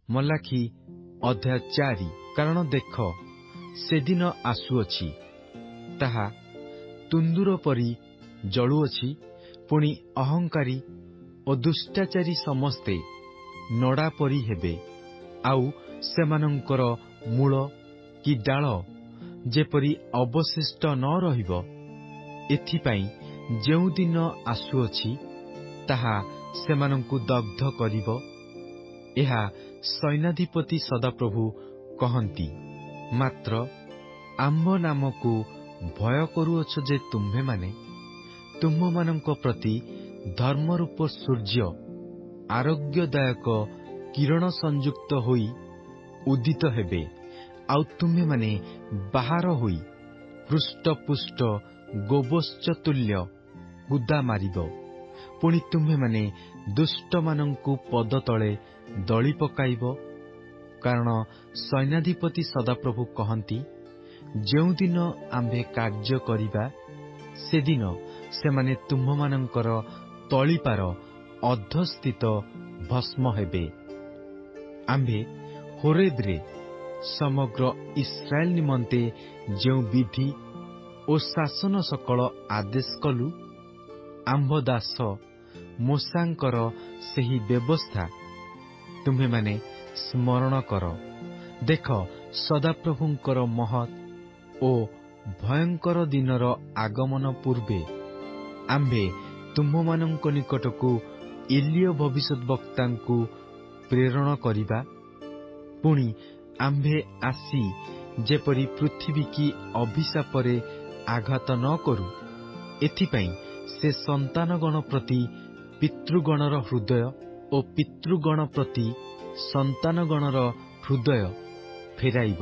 ମଲାଖି ଅଧ୍ୟାୟ 4। କାରଣ ଦେଖ, ସେଦିନ ଆସୁଅଛି, ତାହା ତୁନ୍ଦୁର ପରି ଜଳୁଅଛି, ପୁଣି ଅହଙ୍କାରୀ ଓ ଦୁଷ୍ଟାଚାରୀ ସମସ୍ତେ ନଡ଼ା ପରି ହେବେ, ଆଉ ସେମାନଙ୍କର ମୂଳ କି ଡାଳ ଯେପରି ଅବଶିଷ୍ଟ ନ ରହିବ। ଏଥିପାଇଁ ଯେଉଁ ଦିନ ଆସୁଅଛି, ତାହା ସେମାନଙ୍କୁ ଦଗ୍ଧ କରିବ। ଏହା ସୈନ୍ୟାଧିପତି ସଦାପ୍ରଭୁ କହନ୍ତି। ମାତ୍ର ଆମ୍ଭ ନାମକୁ ଭୟ କରୁଅଛ ଯେ ତୁମ୍ଭେମାନେ ତୁମ୍ଭମାନଙ୍କ ପ୍ରତି ଧର୍ମରୂପ ସୂର୍ଯ୍ୟ ଆରୋଗ୍ୟଦାୟକ କିରଣ ସଂଯୁକ୍ତ ହୋଇ ଉଦିତ ହେବେ, ଆଉ ତୁମ୍ଭେମାନେ ବାହାର ହୋଇ ହୃଷ୍ଟପୁଷ୍ଟ ଗୋବତ୍ସ ତୁଲ୍ୟ କୁଦା ମାରିବ। ପୁଣି ତୁମ୍ଭେମାନେ ଦୁଷ୍ଟମାନଙ୍କୁ ପଦତଳେ ଦଳି ପକାଇବ। କାରଣ ସୈନ୍ୟାଧିପତି ସଦାପ୍ରଭୁ କହନ୍ତି, ଯେଉଁଦିନ ଆମ୍ଭେ କାର୍ଯ୍ୟ କରିବା, ସେଦିନ ସେମାନେ ତୁମ୍ଭମାନଙ୍କର ତଳିପାର ଅଧସ୍ଥିତ ଭସ୍ମ ହେବେ। ଆମ୍ଭେ ହୋରେବରେ ସମଗ୍ର ଇସ୍ରାଏଲ ନିମନ୍ତେ ଯେଉଁ ବିଧି ଓ ଶାସନ ସକଳ ଆଦେଶ କଲୁ, ଆମ୍ଭ ଦାସ ମୋଶାଙ୍କର ସେହି ବ୍ୟବସ୍ଥା ତୁମ୍ଭେମାନେ ସ୍ମରଣ କର। ଦେଖ, ସଦାପ୍ରଭୁଙ୍କର ମହତ୍ ଓ ଭୟଙ୍କର ଦିନର ଆଗମନ ପୂର୍ବେ ଆମ୍ଭେ ତୁମ୍ଭମାନଙ୍କ ନିକଟକୁ ଏଲିୟ ଭବିଷ୍ୟଦ୍ବକ୍ତାଙ୍କୁ ପ୍ରେରଣ କରିବା। ପୁଣି ଆମ୍ଭେ ଆସି ଯେପରି ପୃଥିବୀ କି ଅଭିଶାପରେ ଆଘାତ ନ କରୁ, ଏଥିପାଇଁ ସେ ସନ୍ତାନଗଣ ପ୍ରତି ପିତୃଗଣର ହୃଦୟ ଓ ପିତୃଗଣ ପ୍ରତି ସନ୍ତାନଗଣର ହୃଦୟ ଫେରାଇବ।